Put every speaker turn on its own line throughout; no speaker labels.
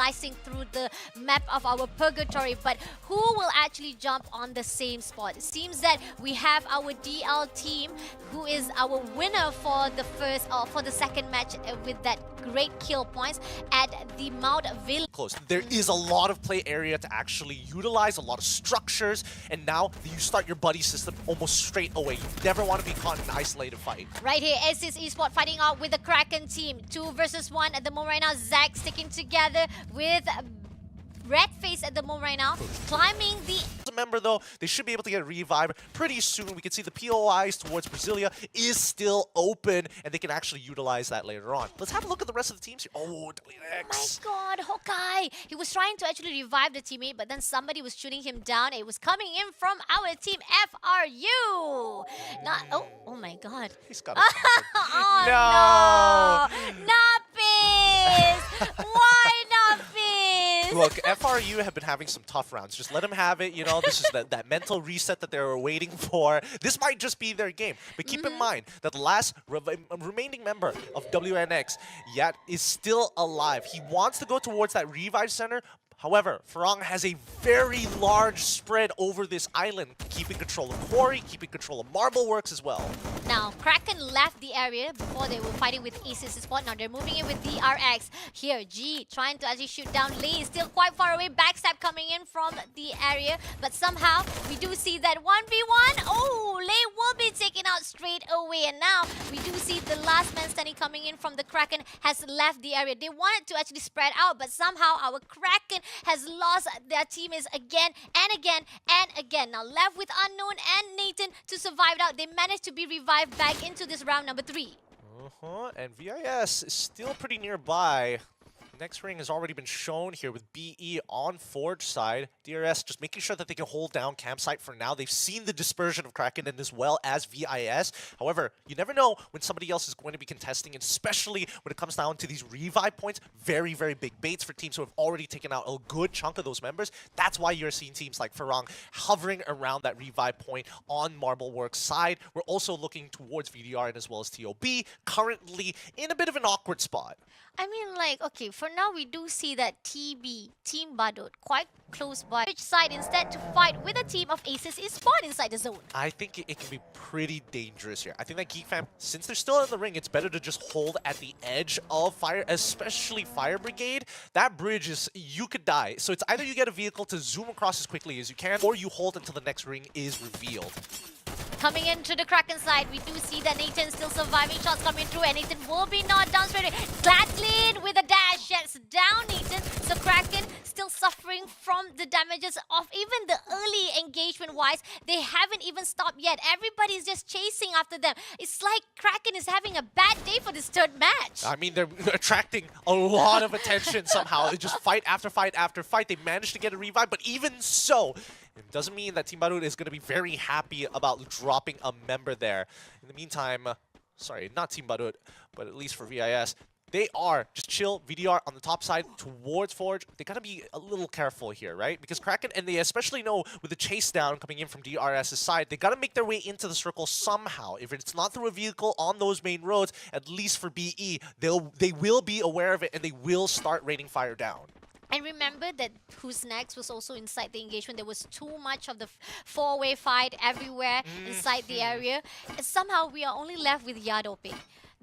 slicing through the map of our purgatory. But who will actually jump on the same spot? It seems that we have our DL team, who is our winner for the second match with that great kill points at the Mount Villa.
Close. There is a lot of play area to actually utilize, a lot of structures, and now you start your buddy system almost straight away. You never want to be caught in an isolated fight.
Right here, SPS eSport fighting out with the Kraken team. 2 versus 1 at the moment right now. Zach sticking together with Red Face at the moment right now, climbing the...
Remember though, they should be able to get a revive pretty soon. We can see the POIs towards Brasilia is still open, and they can actually utilize that later on. Let's have a look at the rest of the teams here. Oh, WX.
My God, Hawkeye! He was trying to actually revive the teammate, but then somebody was shooting him down. It was coming in from our team, FRU. Not, oh my God.
He's got a
Oh no! Nappies! Why Nappies?
Look, FRU have been having some tough rounds. Just let them have it. You know, this is that mental reset that they were waiting for. This might just be their game. But keep in mind that the last remaining member of WNX, Yat, is still alive. He wants to go towards that revive center. However, Farang has a very large spread over this island, keeping control of Quarry, keeping control of Marble Works as well.
Now, Kraken left the area before they were fighting with Aces Spot. Now they're moving in with DRX. Here, G trying to actually shoot down Lee. Still quite far away. Backstab coming in from the area. But somehow, we do see that 1v1. Oh, Lee will be taken out straight away. And now, we do see the last man standing coming in from the Kraken has left the area. They wanted to actually spread out, but somehow our Kraken has lost their teammates again and again and again. Now left with Unknown and Nathan to survive out. They managed to be revived back into this round number 3.
And VIS is still pretty nearby. Next ring has already been shown here with BE on Forge side. DRS just making sure that they can hold down campsite for now. They've seen the dispersion of Kraken and as well as VIS. However, you never know when somebody else is going to be contesting, especially when it comes down to these revive points. Very, very big baits for teams who have already taken out a good chunk of those members. That's why you're seeing teams like Farang hovering around that revive point on Marble Works side. We're also looking towards VDR and as well as TOB, currently in a bit of an awkward spot.
I mean, like, okay, for now we do see that TB, Team Badut, quite close by. Which side instead to fight with a team of Aces Esports inside the zone?
I think it can be pretty dangerous here. I think that Geek Fam, since they're still in the ring, it's better to just hold at the edge of fire, especially Fire Brigade. That bridge is, you could die. So it's either you get a vehicle to zoom across as quickly as you can, or you hold until the next ring is revealed.
Coming into the Kraken side, we do see that Nathan still surviving. Shots coming through, and Nathan will be knocked down straight away. Gladlin with a dash shuts down Nathan. So Kraken still suffering from the damages of even the early engagement-wise. They haven't even stopped yet. Everybody's just chasing after them. It's like Kraken is having a bad day for this third match.
I mean, they're attracting a lot of attention somehow. It's just fight after fight after fight. They managed to get a revive, but even so, it doesn't mean that Team Badut is going to be very happy about dropping a member there. In the meantime, sorry, not Team Badut, but at least for VIS, they are just chill, VDR on the top side towards Forge. They got to be a little careful here, right? Because Kraken, and they especially know with the chase down coming in from DRS's side, they got to make their way into the circle somehow. If it's not through a vehicle on those main roads, at least for BE, they will be aware of it and they will start raining fire down.
And remember that Who's Next was also inside the engagement. There was too much of the four-way fight everywhere inside the area. And somehow we are only left with Yadope.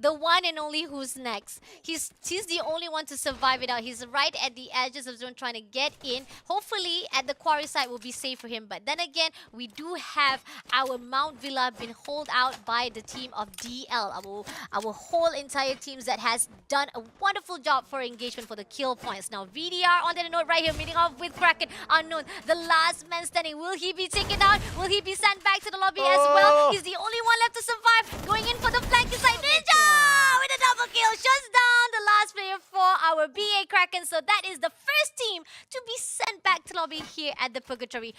The one and only Who's Next. He's the only one to survive it out. He's right at the edges of the zone trying to get in. Hopefully at the quarry side will be safe for him. But then again, we do have our Mount Villa been holed out by the team of DL. Our whole entire teams that has done a wonderful job for engagement for the kill points. Now VDR on the note right here, meeting off with Kraken. Unknown, the last man standing. Will he be taken out? Will he be sent back to the lobby as well? He's the only one left to survive. Going in for the flank inside. Ninja! With a double kill, shuts down the last player for our BA Kraken. So that is the first team to be sent back to lobby here at the Purgatory.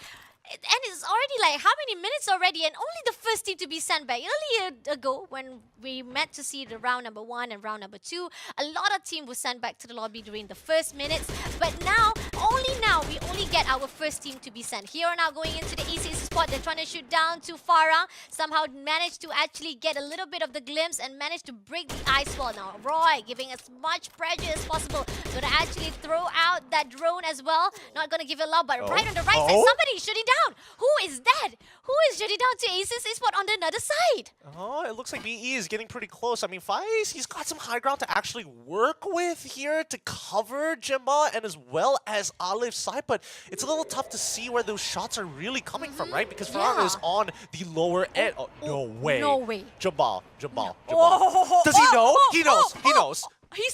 And it's already like how many minutes already, and only the first team to be sent back. Earlier ago, when we met to see the round number 1 and round number 2, a lot of teams were sent back to the lobby during the first minutes. But now, only now, we only get our first team to be sent. Here are now going into the Aces a-esport. They're trying to shoot down to Farah. Somehow managed to actually get a little bit of the glimpse and managed to break the ice wall. Now Roy giving as much pressure as possible. Gonna actually throw out that drone as well. Not gonna give it love, but right on the right side, somebody is shooting down. Who is that? Who is shooting down to Aces eSport on the other side?
Oh, it looks like BE is getting pretty close. I mean, Faiz, he's got some high ground to actually work with here to cover Jimba and as well as Alif's side, but it's a little tough to see where those shots are really coming from, right? Because Farhan is on the lower end. Oh, no way.
No way.
Jabal. Does he know? He knows.
He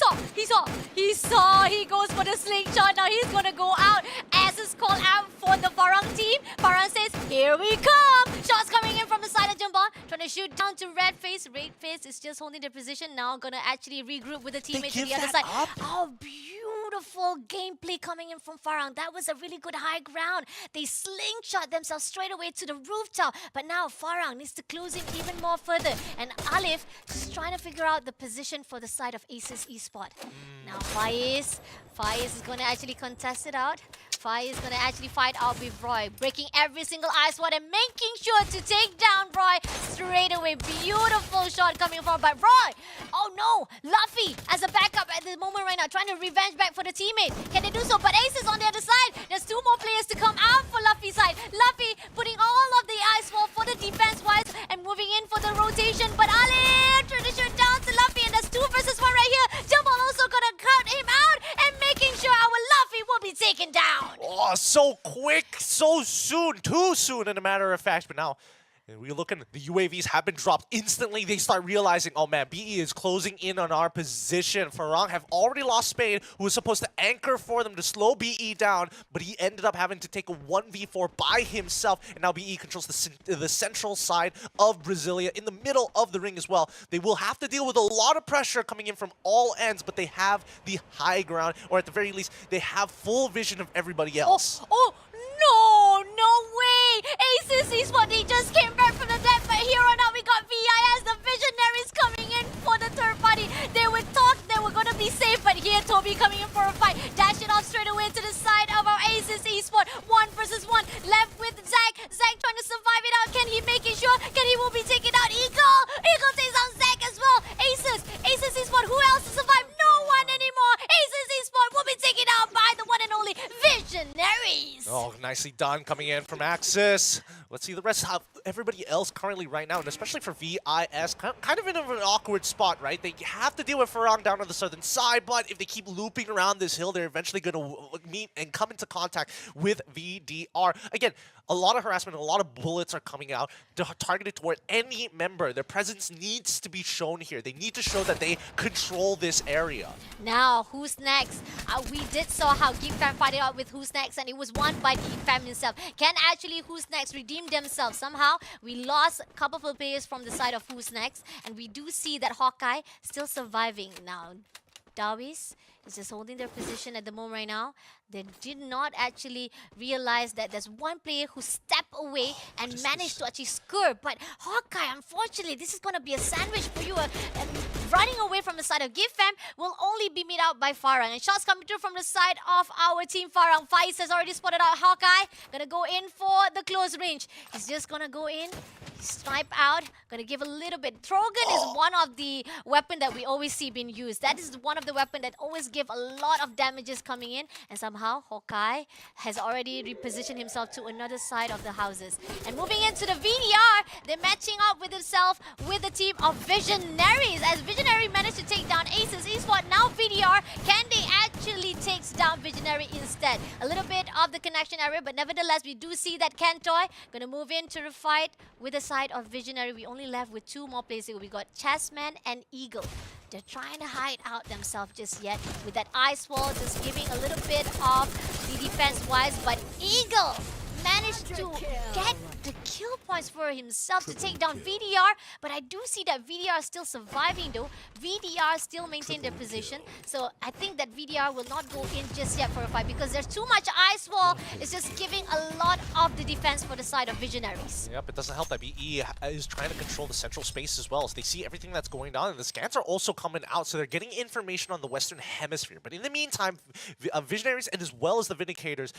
saw. He goes for the slingshot. Now he's gonna go out. As is called out for the Farang team. Farang says, here we come. Shots coming in from the side of Jumba. Trying to shoot down to Redface. Redface is just holding the position now. Gonna actually regroup with the teammates to the other side. Oh, beautiful gameplay coming in from Farang. That was a really good high ground. They slingshot themselves straight away to the rooftop. But now Farang needs to close in even more further. And Alif just trying to figure out the position for the side of Aces eSport. Now Faiz is going to actually contest it out. Faiz is going to actually fight out with Roy, breaking every single ice wall and making sure to take down Roy straight away. Beautiful shot coming from, but Roy, oh no, Luffy as a backup at the moment right now, trying to revenge back for the teammate. Can they do so? But Ace is on the other side. There's two more players to come out for Luffy's side. Luffy putting all of the ice wall for the defense-wise and moving in for the rotation. But Ali trying to shoot down to Luffy, and there's 2 versus 1 right here. Jumbo also gonna count him out and making sure our Luffy will be taken down.
Oh, so quick, so soon, too soon, in a matter of fact. But now, we're looking, the UAVs have been dropped instantly. They start realizing, oh man, BE is closing in on our position. Farang have already lost Spain, who was supposed to anchor for them to slow BE down, but he ended up having to take a 1v4 by himself, and now BE controls the central side of Brasilia, in the middle of the ring as well. They will have to deal with a lot of pressure coming in from all ends, but they have the high ground, or at the very least, they have full vision of everybody else.
No way! Aces eSport, they just came back from the dead, but here on out we got VIS, the Visionaries coming in for the third party. They would talk they were gonna be safe, but here Toby coming in for a fight. Dash it off straight away to the side of our Aces eSport. 1 versus 1, left with Zach. Zach trying to survive it out. Can he make it sure? Can he will be taken out? Eagle takes out Zach as well. Aces eSport, who else to survive? No one anymore. Aces eSport will be taken out by the one and only Visionaries.
Oh, nicely done coming in from Axis. Let's see the rest of everybody else currently right now, and especially for VIS, kind of in an awkward spot, right? They have to deal with Farang down on the southern side, but if they keep looping around this hill, they're eventually going to meet and come into contact with VDR. Again, a lot of harassment, a lot of bullets are coming out targeted toward any member. Their presence needs to be shown here. They need to show that they control this area.
Now, who's next? We did saw how GeekFam fight it out with who's next, and it was won by GeekFam himself. Can actually who's next redeem themselves? Somehow, we lost a couple of players from the side of who's next, and we do see that Hawkeye still surviving now. Dawis is just holding their position at the moment right now. They did not actually realize that there's one player who stepped away and managed to actually score. But Hawkeye, unfortunately, this is going to be a sandwich for you. And running away from the side of GiveFam will only be met out by Farang. And shots coming through from the side of our team Farang. Faiz has already spotted out Hawkeye. Going to go in for the close range. He's just going to go in. Snipe out. Going to give a little bit. Trogan is one of the weapon that we always see being used. That is one of the weapon that always give a lot of damages coming in. And somehow Hawkeye has already repositioned himself to another side of the houses. And moving into the VDR, they're matching up with himself with the team of Visionaries. As Visionary managed to take down Aces eSport, now VDR, can they actually take down Visionary instead? A little bit of the connection error, but nevertheless, we do see that Kentoy going to move into the fight with the side of Visionary. We only left with 2 more players here. We got Chessman and Eagle. They're trying to hide out themselves just yet with that ice wall, just giving a little bit of the defense-wise, but Eagle managed to get the kill points for himself to take down VDR, but I do see that VDR is still surviving though. VDR still maintain their position, so I think that VDR will not go in just yet for a fight because there's too much ice wall. It's just giving a lot of the defense for the side of Visionaries.
Yep, it doesn't help that BE is trying to control the central space as well, so they see everything that's going on, and the scans are also coming out, so they're getting information on the Western Hemisphere. But in the meantime, Visionaries and as well as the Vindicators,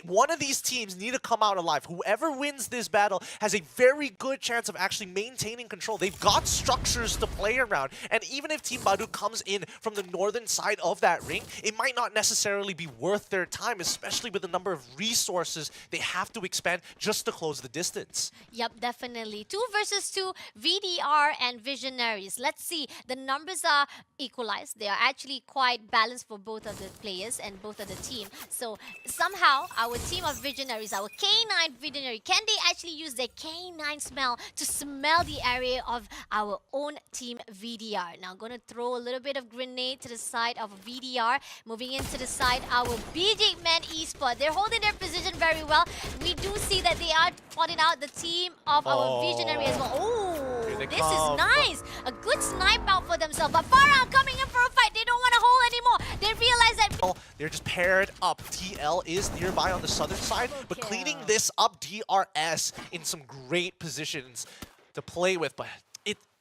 one of these teams need to come out alive. Whoever wins this battle has a very good chance of actually maintaining control. They've got structures to play around, and even if Team Badut comes in from the northern side of that ring, it might not necessarily be worth their time, especially with the number of resources they have to expand just to close the distance.
Yep, definitely. 2 versus 2, VDR and Visionaries. Let's see, the numbers are equalized. They are actually quite balanced for both of the players and both of the team. So somehow, our team of Visionaries, our K9 Visionary, can they actually use their K9 smell to smell the area of our own team VDR? Now, going to throw a little bit of grenade to the side of VDR. Moving into the side, our BJ Man eSport. They're holding their position very well. We do see that they are spotting out the team of our Visionary as well. Oh, this is nice. A good snipe out for themselves. But Farah coming in for a fight. They don't want to hold anymore. They realize that...
They're just paired up. TL is nearby on the southern side, but cleaning this up, DRS in some great positions to play with, but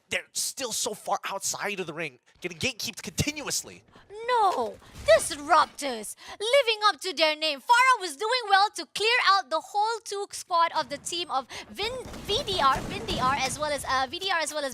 they're still so far outside of the ring, getting gatekeeped continuously.
No, Disruptors, living up to their name. Farah was doing well to clear out the whole 2 squad of the team of VDR as well as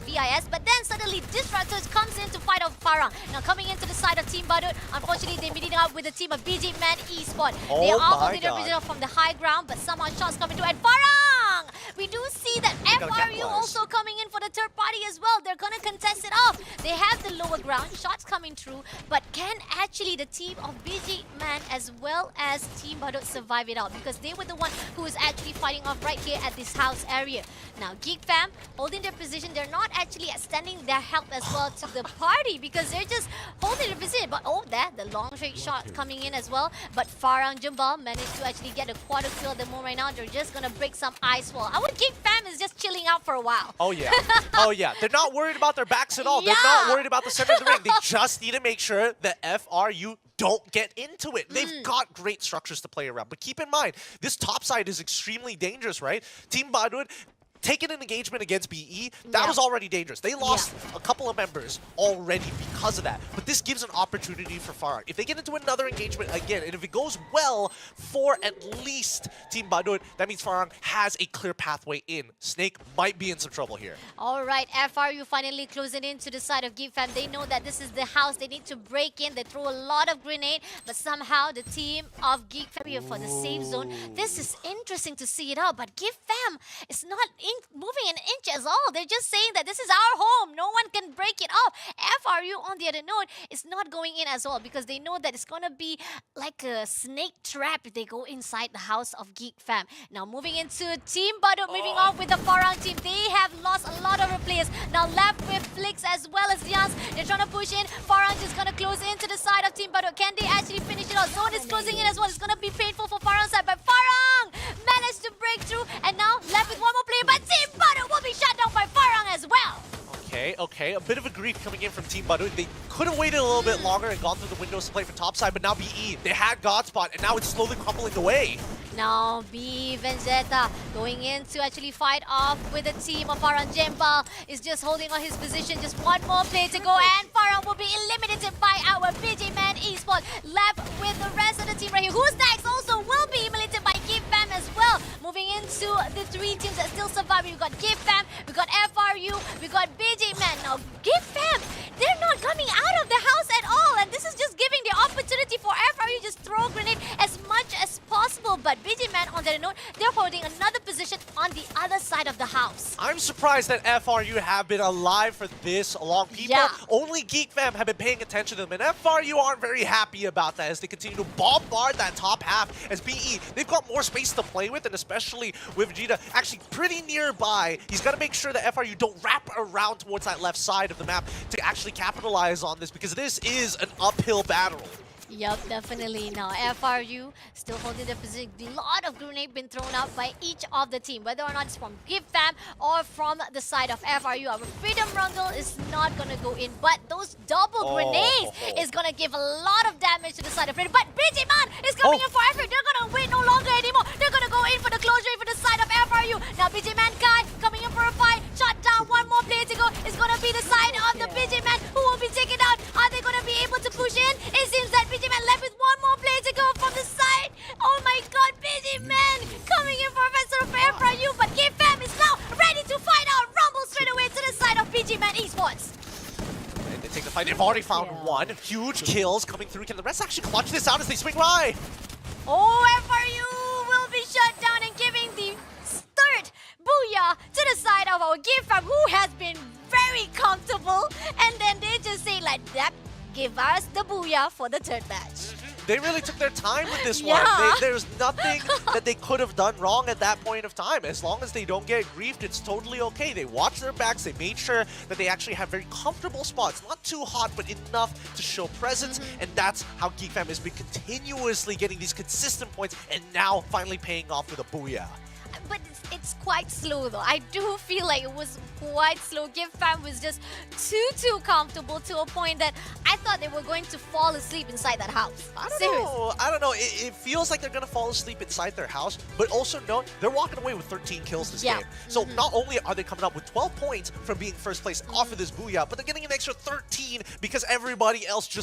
VIS, but then suddenly Disruptors comes in to fight off Farah. Now coming into the side of Team Badut, unfortunately they're meeting up with the team of BJ Man eSport. They are holding their position from the high ground, but somehow shots coming through, and Farah! We do see that FRU also coming in for the third party as well. They're gonna contest it off. They have the lower ground, shots coming through, but can actually the team of BJ Man as well as Team Badut survive it out? Because they were the one who was actually fighting off right here at this house area. Now Geek Fam holding their position. They're not actually extending their help as well to the party because they're just holding their position. But there, the long straight shot coming in as well. But Farah and Jumbal managed to actually get a quarter kill at the moment right now. They're just gonna break some ice wall. Our Geek Fam is just chilling out for a while.
Oh yeah. Oh yeah. They're not worried about their backs at all. They're not worried about the center of the ring. They just need to make sure that FRU don't get into it. They've got great structures to play around. But keep in mind, this top side is extremely dangerous, right? Team Badut taking an engagement against BE, that was already dangerous. They lost a couple of members already because of that. But this gives an opportunity for Farah. If they get into another engagement again, and if it goes well for at least Team Badut, that means Farah has a clear pathway in. Snake might be in some trouble here.
All right, FRU finally closing in to the side of Geek Fam. They know that this is the house. They need to break in. They throw a lot of grenade, but somehow the team of Geek Fam for the safe zone. This is interesting to see it out, but Geek Fam is not moving an inch at all. They're just saying that this is our home. No one can break it off. FRU, on the other note, is not going in as well because they know that it's going to be like a snake trap if they go inside the house of Geek Fam. Now, moving into Team Badut, moving on with the Farang team. They have lost a lot of their players. Now, left with Flix as well as Jans. They're trying to push in. Farang is going to close into the side of Team Badut. Can they actually finish it off? Zone is closing in as well. It's going to be painful for Farang's side, but Farang managed to break through, and now left with one more player, but Team Badut will be shut down by Farang as well.
Okay. A bit of a grief coming in from Team Badut. They could have waited a little bit longer and gone through the windows to play for topside, but now BE, they had Godspot, and now it's slowly crumbling away.
Now, B Vegeta going in to actually fight off with the team of Farang. Jembal is just holding on his position. Just one more play to go, and Farang will be eliminated by our BJ Man eSport. Left with the rest of the team right here. Who's next also will be eliminated by Give Fam as well. Moving into the 3 teams that still survive. We've got Give Fam, we've got FRU, we've got BJ Man. Now, Give Fam, they're not coming out of the house at all, and this is just giving the opportunity for FRU just throw grenade as much as possible. But BJ Man, on their note, they're holding another position on the other side of the house.
I'm surprised that FRU have been alive for this long. People, only Geek Fam have been paying attention to them, and FRU aren't very happy about that as they continue to bombard that top half. As BE, they've got more space to play with, and especially with Vegeta actually pretty nearby. He's got to make sure that FRU don't wrap around towards that left side of the map to actually capitalize on this, because this is an uphill battle.
Yup, definitely. Now, FRU still holding the position. A lot of grenade been thrown out by each of the team, whether or not it's from GiveFam or from the side of FRU. Our Freedom Rumble is not gonna go in, but those double grenades is gonna give a lot of damage to the side of Freedom. But BG-Man is coming in for FRU. They're gonna wait no longer anymore. They're gonna go in for the closure for the side of FRU. Now, BG-Man Kai coming in for a fight. Shot down. One more player to go. It's gonna be the side of the BG-Man who will be taken out. Are they gonna be able to push in? It seems that BG-Man left with one more player to go from the side. Oh my god, BG-Man coming in for offensive for FRU, but GiveFam is now ready to fight out. Rumble straight away to the side of BG-Man Esports.
And they take the fight. They've already found one. Huge kills coming through. Can the rest actually clutch this out as they swing by?
Oh, FRU will be shut down and giving the third booyah to the side of our GiveFam, who has been very comfortable. And then they just say like that, give us the booyah for the third match.
They really took their time with this
Yeah.
one. There's nothing that they could have done wrong at that point of time. As long as they don't get griefed, it's totally okay. They watched their backs. They made sure that they actually have very comfortable spots. Not too hot, but enough to show presence. And that's how GeekFam has been continuously getting these consistent points and now finally paying off with a booyah.
But it's quite slow though. I do feel like it was quite slow. GiveFam was just too comfortable to a point that I thought they were going to fall asleep inside that house.
I don't know. It feels like they're going to fall asleep inside their house, but also no, they're walking away with 13 kills this game. So not only are they coming up with 12 points from being first place off of this booyah, but they're getting an extra 13 because everybody else just